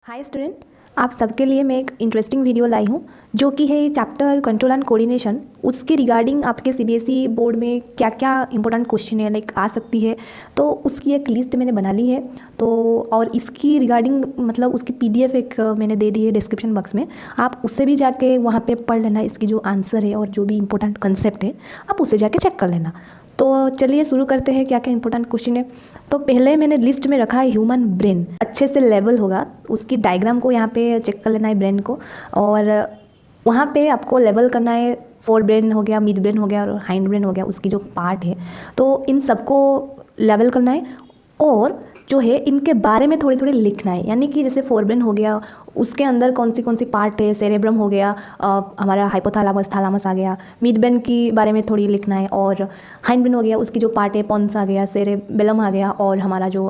Hi student, आप सबके लिए मैं एक इंटरेस्टिंग वीडियो लाई हूँ जो कि है चैप्टर कंट्रोल एंड कोऑर्डिनेशन। उसके रिगार्डिंग आपके सीबीएसई बोर्ड में क्या क्या इंपॉर्टेंट क्वेश्चन है आ सकती है, तो उसकी एक लिस्ट मैंने बना ली है। तो और इसकी रिगार्डिंग मतलब उसकी पीडीएफ एक मैंने दे दी है डिस्क्रिप्शन बॉक्स में। आप उससे भी जाके वहाँ पे पढ़ लेना, इसकी जो आंसर है और जो भी इंपॉर्टेंट कंसेप्ट है आप उसे जाके चेक कर लेना। तो चलिए शुरू करते हैं क्या क्या इंपॉर्टेंट क्वेश्चन है। तो पहले मैंने लिस्ट में रखा है ह्यूमन ब्रेन, अच्छे से लेवल होगा उसकी डायग्राम को यहाँ पे चेक कर लेना है ब्रेन को, और वहाँ पे आपको लेवल करना है। फोर ब्रेन हो गया, मिड ब्रेन हो गया और हाइंड ब्रेन हो गया, उसकी जो पार्ट है तो इन सबको लेवल करना है। और जो है इनके बारे में थोड़ी थोड़ी लिखना है, यानी कि जैसे फोर ब्रेन हो गया उसके अंदर कौन सी पार्ट है, सेरेब्रम हो गया, हमारा हाइपोथैलेमस थैलेमस आ गया। मिड ब्रेन की बारे में थोड़ी लिखना है, और हाइंड ब्रेन हो गया उसकी जो पार्ट है, पॉन्स आ गया, सेरेबेलम आ गया, और हमारा जो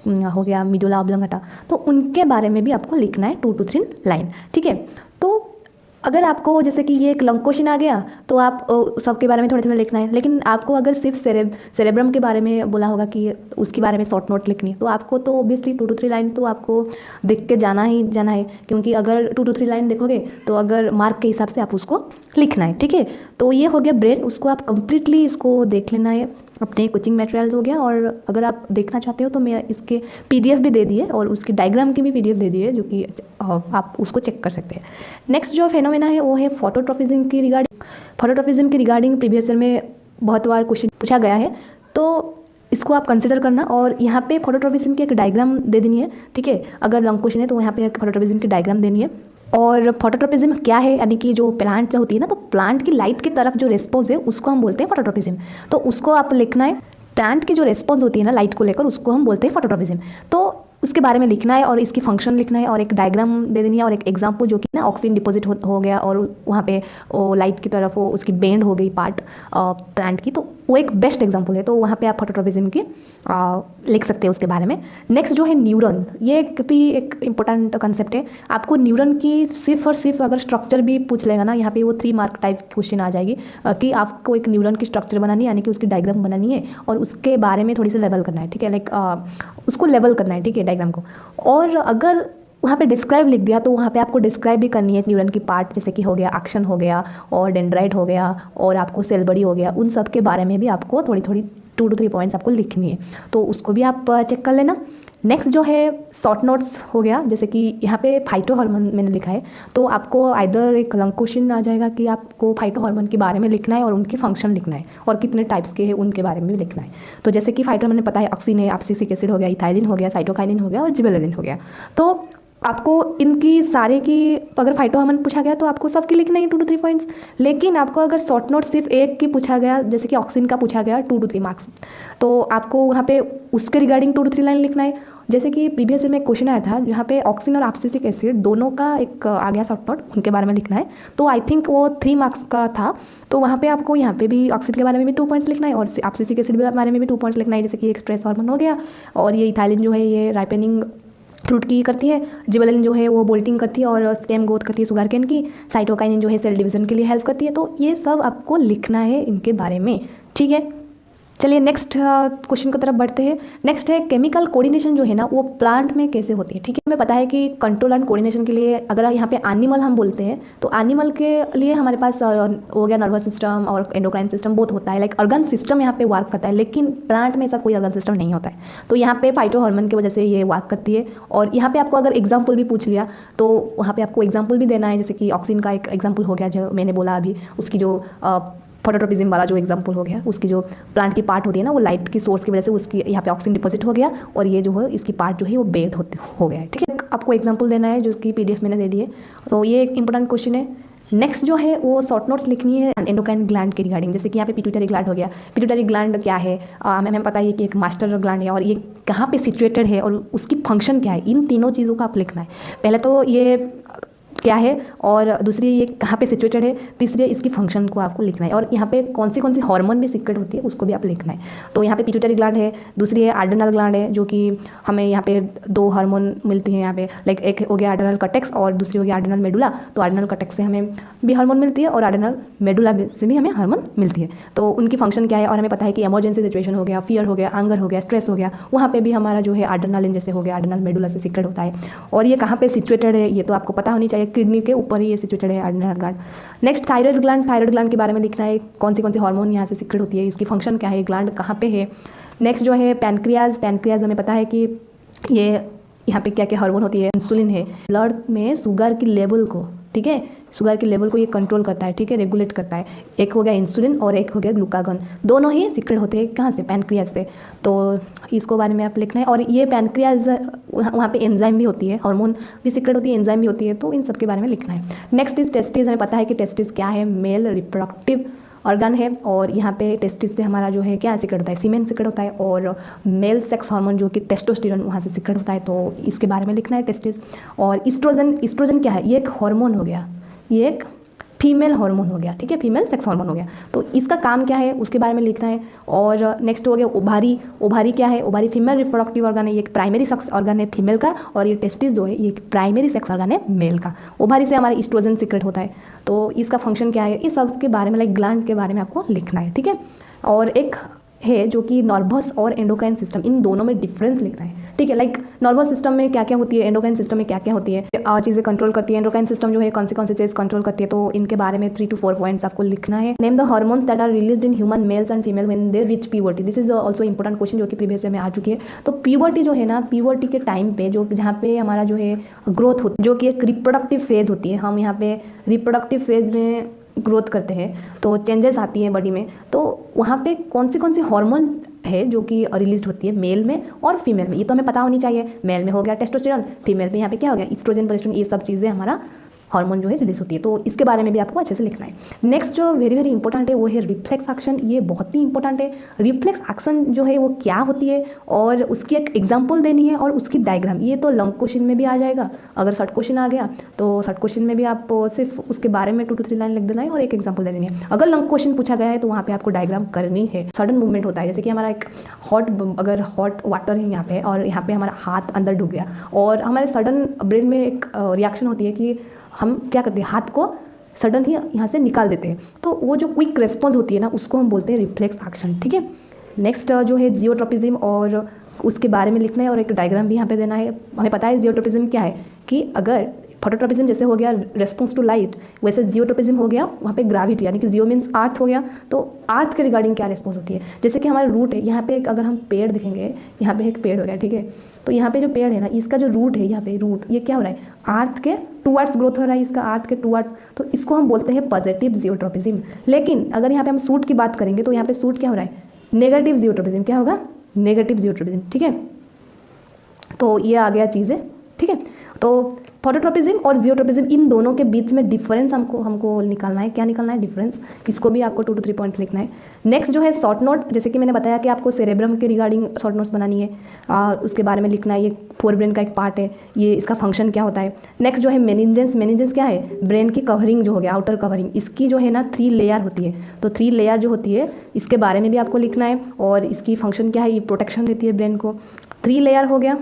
हो गया मिडुला ऑब्लंगेटा, तो उनके बारे में भी आपको लिखना है 2 to 3 लाइन। ठीक है, तो अगर आपको जैसे कि ये एक लॉन्ग क्वेश्चन आ गया तो आप सबके बारे में थोड़े थोड़े लिखना है, लेकिन आपको अगर सिर्फ सेरेब्रम के बारे में बोला होगा कि उसके बारे में शॉर्ट नोट लिखनी है, तो आपको तो ऑब्वियसली 2 to 3 लाइन तो आपको देख के जाना है, क्योंकि अगर 2 to 3 लाइन देखोगे तो अगर मार्क के हिसाब से आप उसको लिखना है। ठीक है, तो ये हो गया ब्रेन, उसको आप कंप्लीटली इसको देख लेना है, अपने कोचिंग मटेरियल्स हो गया। और अगर आप देखना चाहते हो तो मैं इसके पीडीएफ भी दे दी है और उसकी डायग्राम की भी पीडीएफ दे दी है, जो कि आप उसको चेक कर सकते हैं। नेक्स्ट जो फेनोमेना है वो है फोटोट्रॉपिज्म की रिगार्डिंग प्रीवियस ईयर में बहुत बार क्वेश्चन पूछा गया है, तो इसको आप कंसिडर करना। और यहाँ पे फोटोट्रॉपिज्म की एक डायग्राम दे देनी है। ठीक है, अगर लॉन्ग क्वेश्चन है तो यहाँ पे एक फोटोट्रॉपिज्म की डायग्राम देनी है। और फोटोट्रॉपिज्म क्या है, यानी कि जो प्लांट होती है ना, तो प्लांट की लाइट की तरफ जो रिस्पॉन्स है उसको हम बोलते हैं फोटोट्रॉपिज्म। तो उसको आप लिखना है, प्लांट की जो रिस्पॉन्स होती है ना लाइट को लेकर, उसको हम बोलते हैं फोटोट्रॉपिज्म। तो उसके बारे में लिखना है और इसकी फंक्शन लिखना है और एक डायग्राम दे देनी है और एक एग्जाम्पल, जो कि ना ऑक्सीजन डिपॉजिट हो गया और वहाँ पे वो लाइट की तरफ वो उसकी बेंड हो गई पार्ट प्लांट की, तो वो एक बेस्ट एग्जाम्पल है। तो वहाँ पे आप फोटोट्रॉपिज्म की लिख सकते हैं उसके बारे में। नेक्स्ट जो है न्यूरॉन, ये भी एक इंपॉर्टेंट कंसेप्ट है। आपको न्यूरॉन की सिर्फ और सिर्फ अगर स्ट्रक्चर भी पूछ लेगा ना, यहाँ पे वो 3 मार्क टाइप क्वेश्चन आ जाएगी कि आपको एक न्यूरॉन की स्ट्रक्चर बनानी है, यानी कि उसकी डायग्राम बनानी है और उसके बारे में थोड़ी सी लेवल करना है। ठीक है, उसको लेवल करना है, ठीक है, डायग्राम को। और अगर वहाँ पे डिस्क्राइब लिख दिया तो वहाँ पे आपको डिस्क्राइब भी करनी है न्यूरॉन की पार्ट, जैसे कि हो गया एक्शन हो गया और डेंड्राइट हो गया और आपको सेल बॉडी हो गया, उन सब के बारे में भी आपको थोड़ी 2 to 3 पॉइंट्स आपको लिखनी है, तो उसको भी आप चेक कर लेना। नेक्स्ट जो है शॉर्ट नोट्स हो गया, जैसे कि यहाँ पे फाइटो हार्मोन मैंने लिखा है, तो आपको आइदर एक लॉन्ग क्वेश्चन आ जाएगा कि आपको फाइटो हार्मोन के बारे में लिखना है और उनकी फंक्शन लिखना है और कितने टाइप्स के हैं उनके बारे में भी लिखना है। तो जैसे कि फाइटो हार्मोन पता है, ऑक्सिन है, एब्सिसिक एसिड हो गया, इथाइलिन हो गया, साइटोकाइनिन हो गया और जिबरेलिन हो गया। तो आपको इनकी सारे की अगर फाइटो हार्मोन पूछा गया तो आपको सबकी लिखना है 2 to 3 पॉइंट्स। लेकिन आपको अगर शॉर्ट नोट सिर्फ एक की पूछा गया, जैसे कि ऑक्सीजन का पूछा गया 2 to 3 मार्क्स, तो आपको वहाँ पे उसके रिगार्डिंग 2 to 3 लाइन लिखना है। जैसे कि प्रीवियस में क्वेश्चन आया था जहाँ पे ऑक्सीजन और एब्सिसिक एसिड दोनों का एक आ गया शॉर्ट नोट, उनके बारे में लिखना है। तो आई थिंक वो 3 मार्क्स का था, तो वहाँ पे आपको यहाँ पे भी ऑक्सीजन के बारे में भी 2 पॉइंट्स लिखना है और एब्सिसिक एसिड के बारे में भी 2 पॉइंट्स लिखना है, जैसे कि एक स्ट्रेस हार्मोन हो गया और ये इथाइलिन जो है ये राइपनिंग फ्रूट की करती है, जिबरेलिन जो है वो बोल्टिंग करती है और स्टेम ग्रोथ करती है शुगर केन की, साइटोकाइनिन जो है सेल डिवीजन के लिए हेल्प करती है। तो ये सब आपको लिखना है इनके बारे में। ठीक है, चलिए नेक्स्ट क्वेश्चन की तरफ बढ़ते हैं। नेक्स्ट है केमिकल कोऑर्डिनेशन जो है ना वो प्लांट में कैसे होती है। ठीक है, हमें पता है कि कंट्रोल एंड कोऑर्डिनेशन के लिए अगर यहाँ पे एनिमल हम बोलते हैं तो एनिमल के लिए हमारे पास हो गया नर्वस सिस्टम और एंडोक्राइन सिस्टम बहुत होता है, लाइक ऑर्गन सिस्टम यहाँ पे वर्क करता है, लेकिन प्लांट में ऐसा कोई ऑर्गन सिस्टम नहीं होता है। तो यहाँ पे फाइटो हार्मोन की वजह से ये वर्क करती है। और यहाँ पे आपको अगर एग्जाम्पल भी पूछ लिया तो वहाँ पे आपको एग्जाम्पल भी देना है, जैसे कि ऑक्सीजन का एक एग्जाम्पल हो गया जो मैंने बोला अभी, उसकी जो फोटोट्रॉपिज्म वाला जो एग्जांपल हो गया, उसकी जो प्लांट की पार्ट होती है ना वो लाइट की सोर्स की वजह से उसकी यहाँ पे ऑक्सीजन डिपॉजिट हो गया और ये जो है इसकी पार्ट जो है वो बेड हो गया है। ठीक है, आपको एग्जांपल देना है जो उसकी पीडीएफ मैंने दे दी है। तो ये एक इंपॉर्टेंट क्वेश्चन है। नेक्स्ट जो है वो शॉर्ट नोट्स लिखनी है एंडोक्राइन ग्लैंड के रिगार्डिंग, जैसे कि यहाँ पे पिट्यूटरी ग्लैंड हो गया। पिट्यूटरी ग्लैंड क्या है, हमें पता है कि एक मास्टर ग्लैंड है और ये कहाँ पे सिचुएटेड है और उसकी फंक्शन क्या है, इन तीनों चीज़ों का आप लिखना है। पहले तो ये क्या है, और दूसरी ये कहाँ पे सिचुएटेड है, तीसरी इसकी फंक्शन को आपको लिखना है, और यहाँ पे कौन सी हार्मोन भी सीक्रेट होती है उसको भी आप लिखना है। तो यहाँ पे पिट्यूटरी ग्लैंड है, दूसरी है एड्रेनल ग्लैंड है, जो कि हमें यहाँ पे 2 हार्मोन मिलती हैं यहाँ पे, लाइक एक हो गया एड्रेनल कॉर्टेक्स और दूसरी हो गया एड्रेनल मेडुला। तो एड्रेनल कॉर्टेक्स से हमें भी हार्मोन मिलती है और एड्रेनल मेडुला से भी हमें हार्मोन मिलती है। तो उनकी फंक्शन क्या है, और हमें पता है कि इमरजेंसी सिचुएशन हो गया, फियर हो गया, एंगर हो गया, स्ट्रेस हो गया, वहाँ पे भी हमारा जो है एड्रेनालिन जैसे हो गया एड्रेनल मेडुला से सीक्रेट होता है। और ये कहाँ पे सिचुएटेड है ये तो आपको पता होनी चाहिए, किडनी के ऊपर ही ये सिचुएटेड है adrenal gland. Next thyroid gland के बारे में लिखना है, कौन सी हार्मोन यहाँ से सीक्रेट होती है, इसकी फंक्शन क्या है, ग्लैंड कहाँ पे है। नेक्स्ट जो है पैनक्रियाज हमें पता है कि ये यहाँ पे क्या क्या हार्मोन होती है, इंसुलिन है, ब्लड में शुगर की लेवल को, ठीक है, शुगर के लेवल को ये कंट्रोल करता है, ठीक है, रेगुलेट करता है। एक हो गया इंसुलिन और एक हो गया ग्लूकागन, दोनों ही सीक्रेट होते हैं कहाँ से, पैनक्रियाज से। तो इसको बारे में आप लिखना है। और ये पैनक्रियाज वहाँ पे एंजाइम भी होती है, हार्मोन भी सीक्रेट होती है, एंजाइम भी होती है, तो इन सब के बारे में लिखना है। नेक्स्ट इज टेस्टिस, हमें पता है कि टेस्टिस क्या है, मेल रिप्रोडक्टिव ऑर्गन है, और यहाँ पे टेस्टिस से हमारा जो है क्या सीक्रेट होता है, सीमेन सीक्रेट होता है, और मेल सेक्स हार्मोन जो कि टेस्टोस्टेरोन वहाँ से सीक्रेट होता है, तो इसके बारे में लिखना है टेस्टिस। और ईस्ट्रोजन क्या है, ये एक हार्मोन हो गया, ये एक फीमेल हार्मोन हो गया, ठीक है, फीमेल सेक्स हार्मोन हो गया, तो इसका काम क्या है उसके बारे में लिखना है। और नेक्स्ट हो गया ओभारी क्या है, ओभारी फीमेल रिप्रोडक्टिव ऑर्गन है, ये एक प्राइमरी सेक्स ऑर्गन है फीमेल का, और ये टेस्टिस जो है ये एक प्राइमरी सेक्स ऑर्गन है मेल का। ओभारी से हमारा ईस्ट्रोजन सीक्रेट होता है, तो इसका फंक्शन क्या है, इस सब के बारे में, लाइक ग्लैंड के बारे में आपको लिखना है, ठीक है। और एक है जो कि नर्वस और एंडोक्राइन सिस्टम, इन दोनों में डिफरेंस लिखना है, ठीक है। लाइक नर्वस सिस्टम में क्या क्या होती है, एंडोक्राइन सिस्टम में क्या क्या होती है, चीज़ें कंट्रोल करती है। एंडोक्राइन सिस्टम जो है कौन सी चीज़ कंट्रोल करती है, तो इनके बारे में 3 to 4 पॉइंट्स आपको लिखना है। Name the hormones that are released in human males and female when they reach puberty, this is also important question जो कि प्रीवियस में आ चुकी है। तो प्यूबर्टी जो है ना, प्यूबर्टी के टाइम पे जो जहाँ पे हमारा जो है ग्रोथ होती है, जो कि एक रिप्रोडक्टिव फेज होती है, हम यहाँ पे रिप्रोडक्टिव फेज में ग्रोथ करते हैं, तो चेंजेस आती हैं बॉडी में, तो वहाँ पे कौन सी हार्मोन है जो कि रिलीज होती है मेल में और फीमेल में, ये तो हमें पता होनी चाहिए। मेल में हो गया टेस्टोस्टेरोन, फीमेल में यहाँ पे क्या हो गया, ईस्ट्रोजन, प्रोजेस्टेरोन, ये सब चीज़ें हमारा हार्मोन जो है रिलीज होती है, तो इसके बारे में भी आपको अच्छे से लिखना है। नेक्स्ट जो वेरी वेरी इंपॉर्टेंट है वो है रिफ्लेक्स एक्शन, ये बहुत ही इंपॉर्टेंट है। रिफ्लेक्स एक्शन जो है वो क्या होती है और उसकी एक एग्जांपल देनी है और उसकी डायग्राम, ये तो लॉन्ग क्वेश्चन में भी आ जाएगा। अगर शॉर्ट क्वेश्चन आ गया तो शॉर्ट क्वेश्चन में भी आप सिर्फ उसके बारे में 2 to 3 लाइन लिख देना है और एक एग्जाम्पल दे देनी है। अगर लॉन्ग क्वेश्चन पूछा गया है तो वहाँ पे आपको डायग्राम करनी है। सडन मूवमेंट होता है, जैसे कि हमारा एक अगर हॉट वाटर है यहाँ पे और यहाँ पे हमारा हाथ अंदर डूब गया और हमारे सडन ब्रेन में एक रिएक्शन होती है कि हम क्या करते हैं, हाथ को सडन ही यहाँ से निकाल देते हैं, तो वो जो क्विक रिस्पॉन्स होती है ना, उसको हम बोलते हैं रिफ्लेक्स एक्शन, ठीक है। नेक्स्ट जो है जियोट्रोपिज्म, और उसके बारे में लिखना है और एक डायग्राम भी यहाँ पे देना है। हमें पता है जियोट्रोपिज्म क्या है, कि अगर फोटोट्रोपिज्म जैसे हो गया रेस्पॉन्स टू लाइट, वैसे जियोट्रोपिज्म हो गया वहाँ पे ग्रेविटी, यानी कि जियो मीन्स अर्थ हो गया, तो अर्थ के रिगार्डिंग क्या रिस्पॉन्स होती है। जैसे कि हमारा रूट है, यहाँ पे एक अगर हम पेड़ दिखेंगे, यहाँ पे एक पेड़ हो गया, ठीक है, तो यहाँ पे जो पेड़ है ना, इसका जो रूट है, यहाँ पे रूट, ये क्या हो रहा है, अर्थ के टूवर्ड्स ग्रोथ हो रहा है, इसका अर्थ के टूवर्ड्स, तो इसको हम बोलते हैं पॉजिटिव जियोट्रोपिज्म। लेकिन अगर यहाँ पे हम सूट की बात करेंगे तो यहाँ पे सूट क्या हो रहा है, नेगेटिव जियोट्रोपिज्म, क्या होगा, नेगेटिव जियोट्रोपिज्म, ठीक है। तो ये आ गया चीज़ें, ठीक है। तो फोटोट्रोपिज्म और जियोट्रोपिज्म, इन दोनों के बीच में डिफरेंस हमको निकालना है। क्या निकालना है, डिफरेंस, इसको भी आपको 2 to 3 पॉइंट्स लिखना है। नेक्स्ट जो है शॉर्ट नोट, जैसे कि मैंने बताया कि आपको सेरेब्रम के रिगार्डिंग शॉर्ट नोट्स बनानी है, उसके बारे में लिखना है। ये फोरब्रेन का एक पार्ट है, ये इसका फंक्शन क्या होता है। नेक्स्ट जो है मेनिंजेंस क्या है, ब्रेन की कवरिंग जो हो गया, आउटर कवरिंग, इसकी जो है ना 3 लेयर होती है, तो 3 लेयर जो होती है इसके बारे में भी आपको लिखना है और इसकी फंक्शन क्या है, ये प्रोटेक्शन देती है ब्रेन को। 3 लेयर हो गया।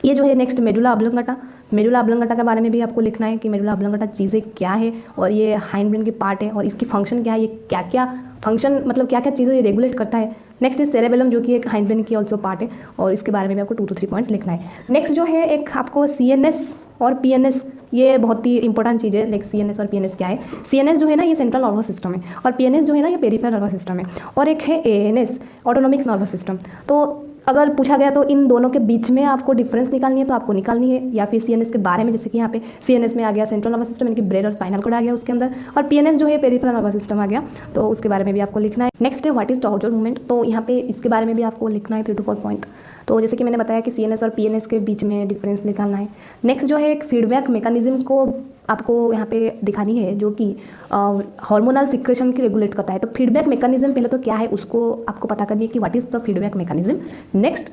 ये जो है नेक्स्ट मेडुला ऑब्लोंगेटा के बारे में भी आपको लिखना है कि मेडुला ऑब्लोंगेटा चीज़ें क्या है और ये हाइंड ब्रेन की पार्ट है और इसकी फंक्शन क्या है, ये क्या क्या फंक्शन, मतलब क्या क्या चीज़ें ये रेगुलेट करता है। नेक्स्ट इज सेरेबेलम, जो कि एक हाइंड ब्रेन की ऑल्सो पार्ट है और इसके बारे में भी आपको 2 to 3 पॉइंट्स लिखना है। नेक्स्ट जो है एक आपको CNS और PNS, ये बहुत ही इंपॉर्टेंट चीज़ है। लाइक CNS और PNS क्या है, CNS जो है ना ये सेंट्रल नर्वस सिस्टम है और PNS जो है ना ये पेरिफेरल नर्वस सिस्टम है, और एक है ANS ऑटोनॉमिक नर्वस सिस्टम। तो अगर पूछा गया तो इन दोनों के बीच में आपको डिफरेंस निकालनी है, तो आपको निकालनी है, या फिर CNS के बारे में, जैसे कि यहाँ पे CNS में आ गया सेंट्रल नर्वस सिस्टम, यानी कि ब्रेन और स्पाइनल कॉर्ड आ गया उसके अंदर, और PNS जो है पेरिफेरल नर्वस सिस्टम आ गया, तो उसके बारे में भी आपको लिखना है। नेक्स्ट है व्हाट इज टॉर्जर मूवमेंट, तो यहाँ पे इसके बारे में भी आपको लिखना है 3 to 4 पॉइंट। तो जैसे कि मैंने बताया कि CNS और PNS के बीच में डिफरेंस निकालना है। नेक्स्ट जो है एक फीडबैक मैकेनिज्म को आपको यहाँ पे दिखानी है, जो कि हार्मोनल सिक्रेशन की रेगुलेट करता है। तो फीडबैक मैकेनिज्म पहले तो क्या है उसको आपको पता करनी है कि what is the feedback mechanism. Next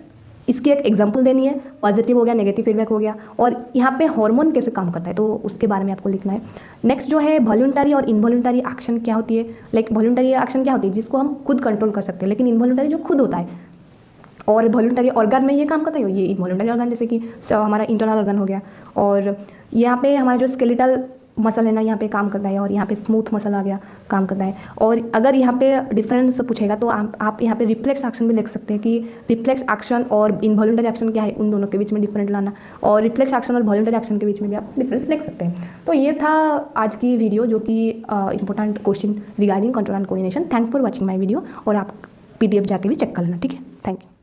इसकी एक एग्जांपल देनी है, पॉजिटिव हो गया, नेगेटिव फीडबैक हो गया, और यहाँ पे हार्मोन कैसे काम करता है तो उसके बारे में आपको लिखना है। नेक्स्ट जो है वॉलंटरी और इनवॉलंटरी एक्शन क्या होती है, लाइक वॉलंटरी एक्शन क्या होती है जिसको हम खुद कंट्रोल कर सकते हैं, लेकिन इनवॉलंटरी जो खुद होता है, और वॉलंटरी ऑर्गन में ये काम करता है, ये इनवॉलंटरी ऑर्गन जैसे कि हमारा इंटरनल ऑर्गन हो गया, और यहाँ पे हमारा जो स्केलेटल मसल है ना यहाँ पे काम करता है, और यहाँ पे स्मूथ मसल आ गया काम करता है। और अगर यहाँ पे डिफरेंस पूछेगा तो आप यहाँ पे रिफ्लेक्स एक्शन भी लिख सकते हैं कि रिफ्लेक्स एक्शन और इनवॉलंटरी एक्शन क्या है, उन दोनों के बीच में डिफरेंट लाना, और रिफ्लेक्स एक्शन और वॉलंटरी एक्शन के बीच में भी आप डिफरेंस लिख सकते हैं। तो ये था आज की वीडियो जो कि important question regarding control and coordination. Thanks for watching my video, और आप PDF जाके भी चेक कर लेना, ठीक है। Thank you.